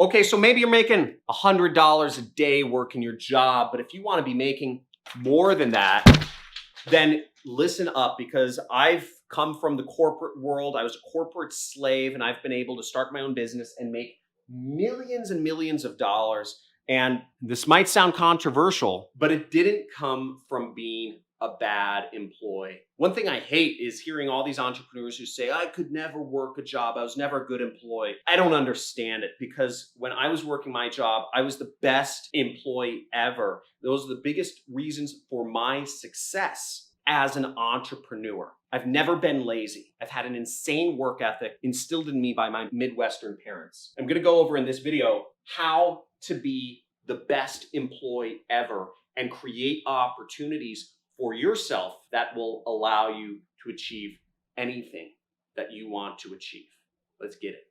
Okay, so maybe you're making $100 a day working your job, but if you want to be making more than that, then listen up, because I've come from the corporate world. I was a corporate slave, and I've been able to start my own business and make millions and millions of dollars. And this might sound controversial, but it didn't come from being a bad employee. One thing I hate is hearing all these entrepreneurs who say, I could never work a job. I was never a good employee. I don't understand it, because when I was working my job, I was the best employee ever. Those are the biggest reasons for my success as an entrepreneur. I've never been lazy. I've had an insane work ethic instilled in me by my Midwestern parents. I'm gonna go over in this video how to be the best employee ever and create opportunities for yourself that will allow you to achieve anything that you want to achieve. Let's get it.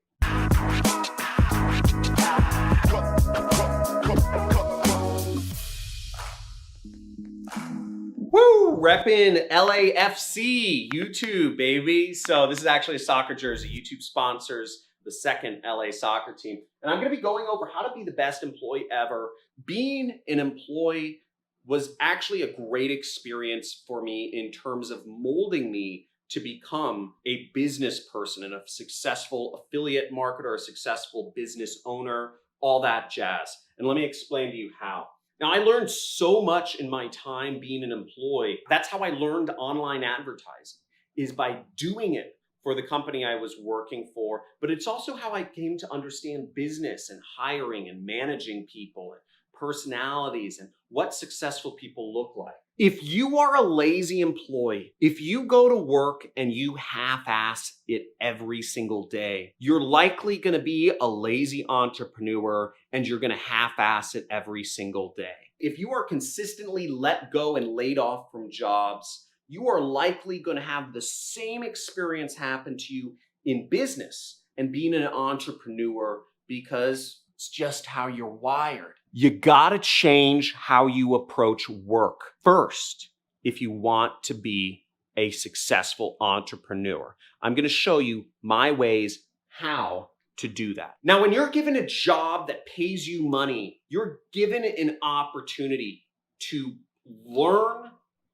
Woo! Reppin' LAFC, YouTube, baby. So this is actually a soccer jersey. YouTube sponsors the second LA soccer team. And I'm gonna be going over how to be the best employee ever. Being an employee was actually a great experience for me in terms of molding me to become a business person and a successful affiliate marketer, a successful business owner, all that jazz. And let me explain to you how. Now, I learned so much in my time being an employee. That's how I learned online advertising, is by doing it for the company I was working for. But it's also how I came to understand business and hiring and managing people and personalities and what successful people look like. If you are a lazy employee, if you go to work and you half-ass it every single day, you're likely going to be a lazy entrepreneur and you're going to half-ass it every single day. If you are consistently let go and laid off from jobs, you are likely going to have the same experience happen to you in business and being an entrepreneur, because it's just how you're wired. You gotta change how you approach work first if you want to be a successful entrepreneur. I'm gonna show you my ways how to do that. Now, when you're given a job that pays you money, you're given an opportunity to learn,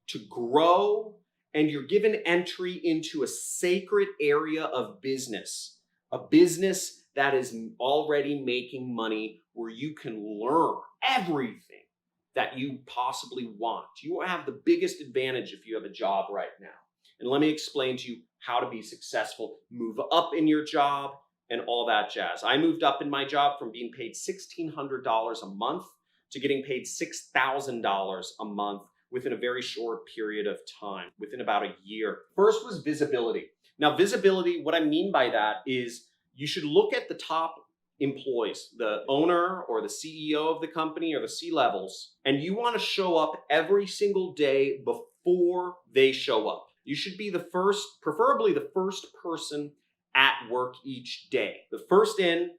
to grow, and you're given entry into a sacred area of business, a business that is already making money, where you can learn everything that you possibly want. You have the biggest advantage if you have a job right now. And let me explain to you how to be successful, move up in your job, and all that jazz. I moved up in my job from being paid $1,600 a month to getting paid $6,000 a month within a very short period of time, within about a year. First was visibility. Now, visibility, what I mean by that is you should look at the top employees, the owner or the CEO of the company or the C-levels, and you want to show up every single day before they show up. You should be the first, preferably the first person at work each day. The first in,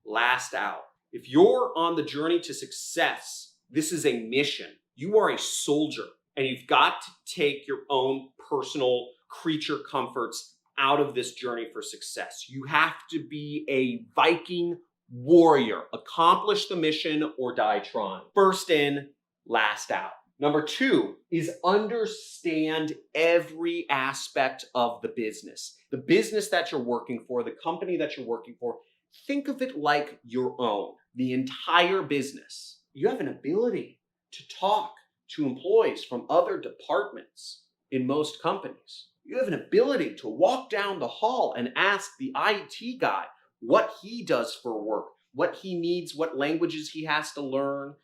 last out. If you're on the journey to success, this is a mission. You are a soldier, and you've got to take your own personal creature comforts out of this journey for success. You have to be a Viking warrior. Accomplish the mission or die trying. First in, last out. Number two is understand every aspect of the business. The business that you're working for, the company that you're working for, think of it like your own. The entire business. You have an ability to talk to employees from other departments in most companies. You have an ability to walk down the hall and ask the IT guy what he does for work, what he needs, what languages he has to learn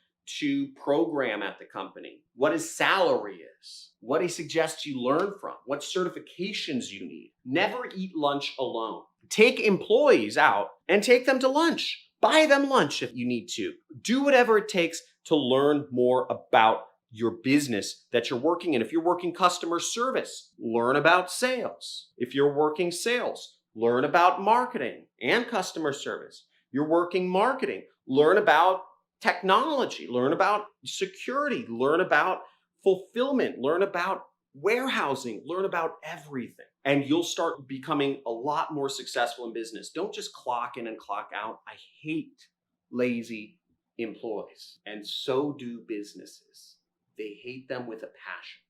to program at the company, what his salary is, what he suggests you learn from, what certifications you need. Never eat lunch alone. Take employees out and take them to lunch. Buy them lunch if you need to. Do whatever it takes to learn more about your business that you're working in. If you're working customer service, learn about sales. If you're working sales, learn about marketing and customer service. You're working marketing, learn about technology, learn about security, learn about fulfillment, learn about warehousing, learn about everything. And you'll start becoming a lot more successful in business. Don't just clock in and clock out. I hate lazy employees, and so do businesses. They hate them with a passion.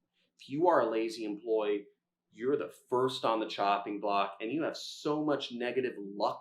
If you are a lazy employee, you're the first on the chopping block, and you have so much negative luck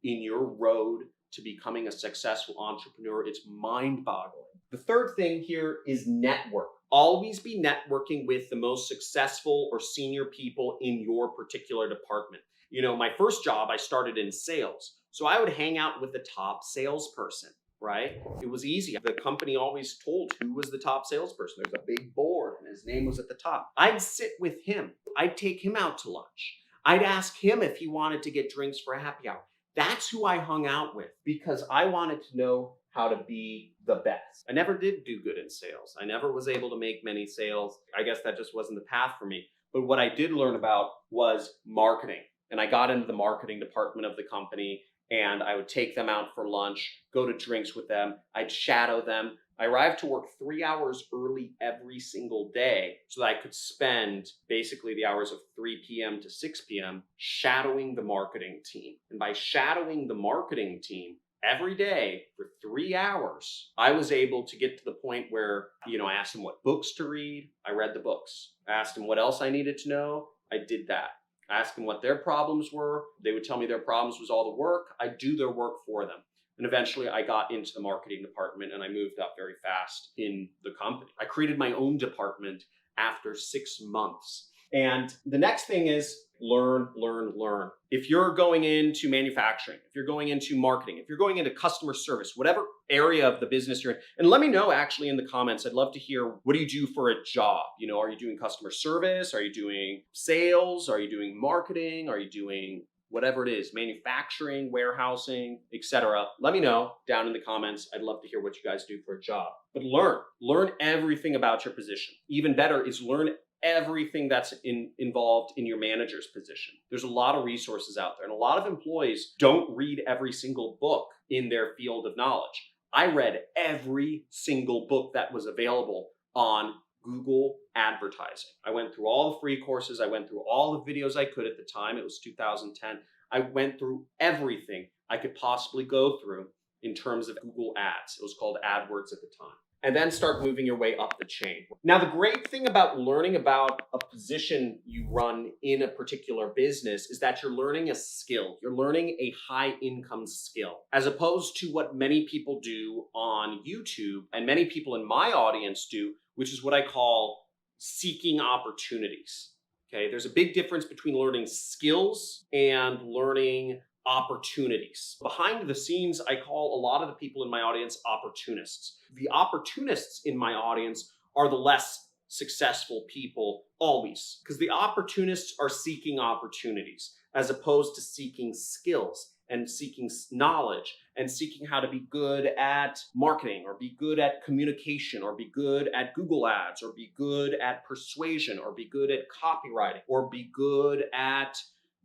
in your road to becoming a successful entrepreneur. It's mind-boggling. The third thing here is network. Always be networking with the most successful or senior people in your particular department. You know, my first job, I started in sales. So I would hang out with the top salesperson, right? It was easy. The company always told who was the top salesperson. There's a big board and his name was at the top. I'd sit with him. I'd take him out to lunch. I'd ask him if he wanted to get drinks for a happy hour. That's who I hung out with because I wanted to know how to be the best. I never did do good in sales. I never was able to make many sales. I guess that just wasn't the path for me. But what I did learn about was marketing. And I got into the marketing department of the company, and I would take them out for lunch, go to drinks with them. I'd shadow them. I arrived to work 3 hours early every single day so that I could spend basically the hours of 3 p.m. to 6 p.m. shadowing the marketing team. And by shadowing the marketing team every day for 3 hours, I was able to get to the point where, I asked them what books to read. I read the books. I asked them what else I needed to know. I did that. I asked them what their problems were. They would tell me their problems was all the work. I'd do their work for them. And eventually I got into the marketing department and I moved up very fast in the company. I created my own department after 6 months. And the next thing is learn, learn, learn. If you're going into manufacturing, if you're going into marketing, if you're going into customer service, whatever area of the business you're in, and let me know actually in the comments. I'd love to hear, what do you do for a job? Are you doing customer service? Are you doing sales? Are you doing marketing? Are you doing whatever it is, manufacturing, warehousing, etc. Let me know down in the comments. I'd love to hear what you guys do for a job. But learn everything about your position. Even better is learn everything that's involved in your manager's position. There's a lot of resources out there, and a lot of employees don't read every single book in their field of knowledge. I read every single book that was available on Google advertising. I went through all the free courses. I went through all the videos I could at the time. It was 2010. I went through everything I could possibly go through in terms of Google Ads. It was called AdWords at the time. And then start moving your way up the chain. Now, the great thing about learning about a position you run in a particular business is that you're learning a skill. You're learning a high income skill, as opposed to what many people do on YouTube and many people in my audience do, which is what I call seeking opportunities. Okay, there's a big difference between learning skills and learning opportunities. Behind the scenes, I call a lot of the people in my audience opportunists. The opportunists in my audience are the less successful people always, because the opportunists are seeking opportunities as opposed to seeking skills and seeking knowledge and seeking how to be good at marketing or be good at communication or be good at Google Ads or be good at persuasion or be good at copywriting or be good at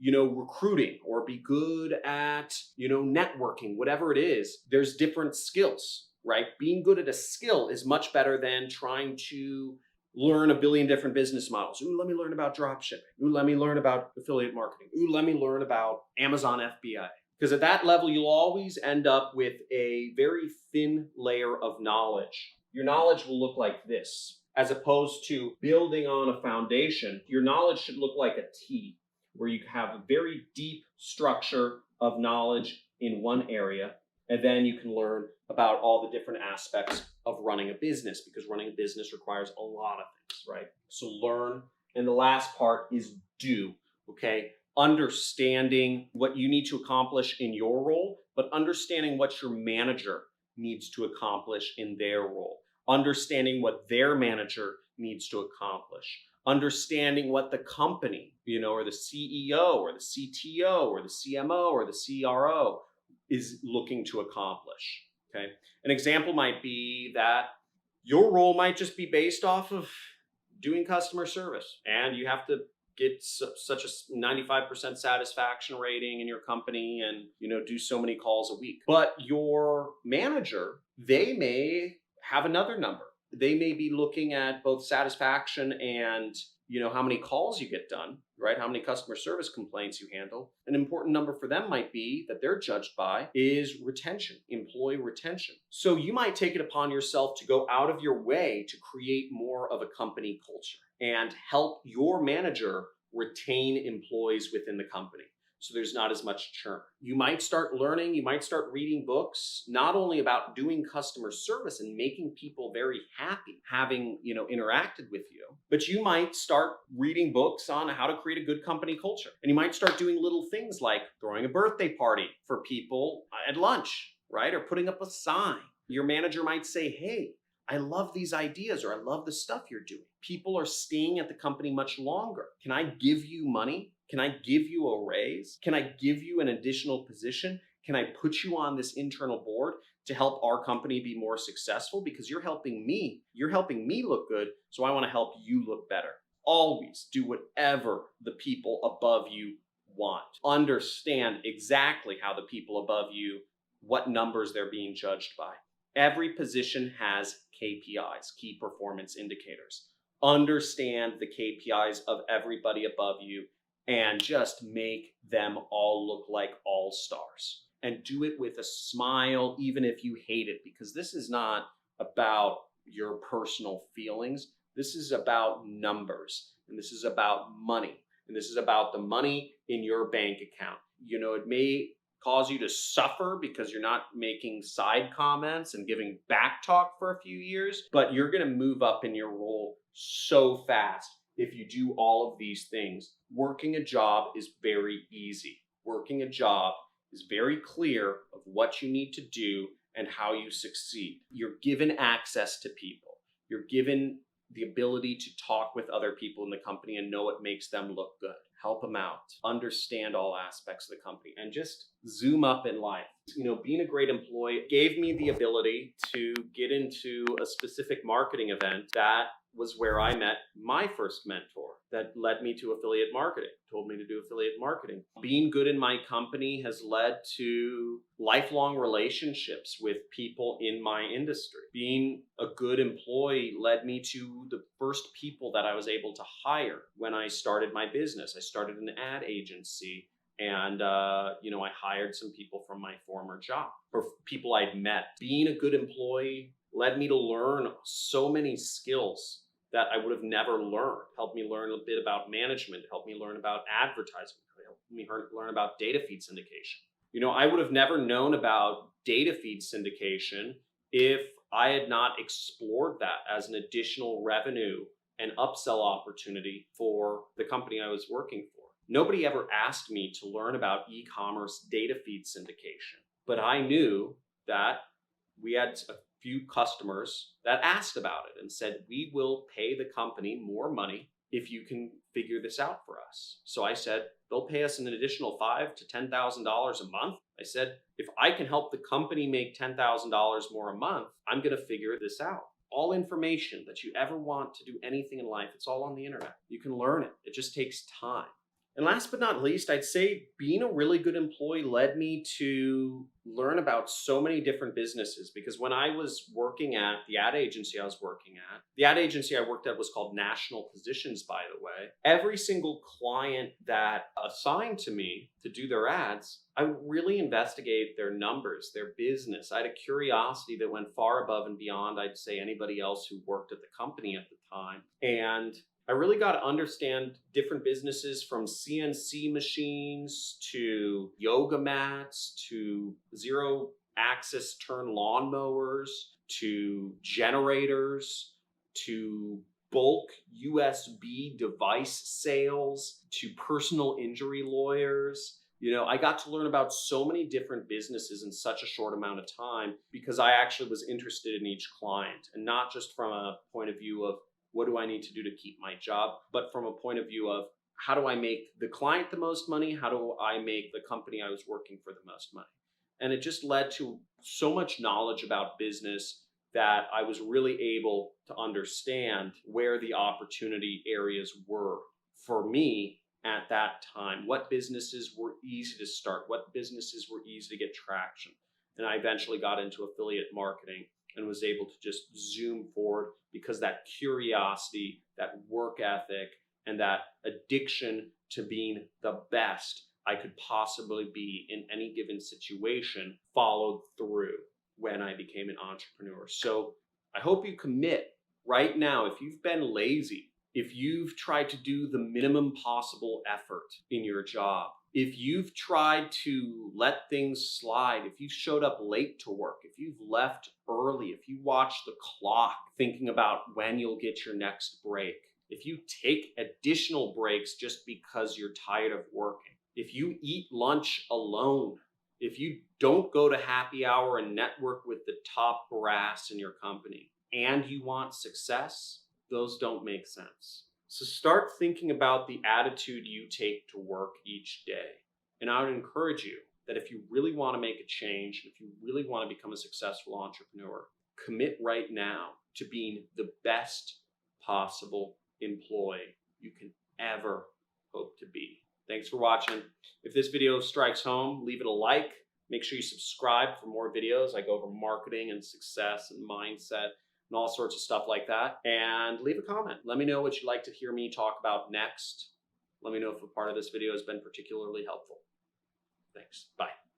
recruiting or be good at, networking, whatever it is. There's different skills, right? Being good at a skill is much better than trying to learn a billion different business models. Ooh, let me learn about dropshipping. Ooh, let me learn about affiliate marketing. Ooh, let me learn about Amazon FBA. Because at that level, you'll always end up with a very thin layer of knowledge. Your knowledge will look like this, as opposed to building on a foundation. Your knowledge should look like a T, where you have a very deep structure of knowledge in one area, and then you can learn about all the different aspects of running a business, because running a business requires a lot of things, right? So learn. And the last part is do, okay? Understanding what you need to accomplish in your role, but understanding what your manager needs to accomplish in their role. Understanding what their manager needs to accomplish. Understanding what the company, or the CEO or the CTO or the CMO or the CRO is looking to accomplish, okay? An example might be that your role might just be based off of doing customer service, and you have to get such a 95% satisfaction rating in your company and, do so many calls a week. But your manager, they may have another number. They may be looking at both satisfaction and, how many calls you get done, right? How many customer service complaints you handle. An important number for them might be that they're judged by is retention, employee retention. So you might take it upon yourself to go out of your way to create more of a company culture and help your manager retain employees within the company, so there's not as much churn. You might start learning, you might start reading books, not only about doing customer service and making people very happy having, interacted with you, but you might start reading books on how to create a good company culture. And you might start doing little things like throwing a birthday party for people at lunch, right? Or putting up a sign. Your manager might say, hey, I love these ideas, or I love the stuff you're doing. People are staying at the company much longer. Can I give you money? Can I give you a raise? Can I give you an additional position? Can I put you on this internal board to help our company be more successful? Because you're helping me. You're helping me look good, so I want to help you look better. Always do whatever the people above you want. Understand exactly how the people above you, what numbers they're being judged by. Every position has KPIs, key performance indicators. Understand the KPIs of everybody above you and just make them all look like all stars. And do it with a smile, even if you hate it, because this is not about your personal feelings. This is about numbers, and this is about money, and this is about the money in your bank account. It may cause you to suffer because you're not making side comments and giving back talk for a few years, but you're going to move up in your role so fast if you do all of these things. Working a job is very easy. Working a job is very clear of what you need to do and how you succeed. You're given access to people. You're given the ability to talk with other people in the company and know what makes them look good. Help them out. Understand all aspects of the company and just zoom up in life. Being a great employee gave me the ability to get into a specific marketing event that was where I met my first mentor that led me to affiliate marketing, told me to do affiliate marketing. Being good in my company has led to lifelong relationships with people in my industry. Being a good employee led me to the first people that I was able to hire when I started my business. I started an ad agency, and I hired some people from my former job, or people I'd met. Being a good employee led me to learn so many skills that I would have never learned. Helped me learn a bit about management, helped me learn about advertising, helped me learn about data feed syndication. I would have never known about data feed syndication if I had not explored that as an additional revenue and upsell opportunity for the company I was working for. Nobody ever asked me to learn about e-commerce data feed syndication, but I knew that we had a few customers that asked about it and said, we will pay the company more money if you can figure this out for us. So I said, they'll pay us an additional $5,000 to $10,000 a month. I said, if I can help the company make $10,000 more a month, I'm going to figure this out. All information that you ever want to do anything in life, it's all on the internet. You can learn it. It just takes time. And last but not least, I'd say being a really good employee led me to learn about so many different businesses, because when I was working at the ad agency the ad agency I worked at was called National Positions, by the way. Every single client that assigned to me to do their ads, I would really investigate their numbers, their business. I had a curiosity that went far above and beyond, I'd say, anybody else who worked at the company at the time. And I really got to understand different businesses, from CNC machines to yoga mats to zero-axis turn lawnmowers to generators to bulk USB device sales to personal injury lawyers. I got to learn about so many different businesses in such a short amount of time because I actually was interested in each client, and not just from a point of view of what do I need to do to keep my job, but from a point of view of how do I make the client the most money? How do I make the company I was working for the most money? And it just led to so much knowledge about business that I was really able to understand where the opportunity areas were for me at that time. What businesses were easy to start? What businesses were easy to get traction? And I eventually got into affiliate marketing and was able to just zoom forward because that curiosity, that work ethic, and that addiction to being the best I could possibly be in any given situation followed through when I became an entrepreneur. So I hope you commit right now. If you've been lazy, if you've tried to do the minimum possible effort in your job, if you've tried to let things slide, if you've showed up late to work, if you've left early, if you watch the clock thinking about when you'll get your next break, if you take additional breaks just because you're tired of working, if you eat lunch alone, if you don't go to happy hour and network with the top brass in your company, and you want success, those don't make sense. So start thinking about the attitude you take to work each day. And I would encourage you that if you really want to make a change, if you really want to become a successful entrepreneur, commit right now to being the best possible employee you can ever hope to be. Thanks for watching. If this video strikes home, leave it a like. Make sure you subscribe for more videos. I go over marketing and success and mindset and all sorts of stuff like that. And leave a comment. Let me know what you'd like to hear me talk about next. Let me know if a part of this video has been particularly helpful. Thanks. Bye.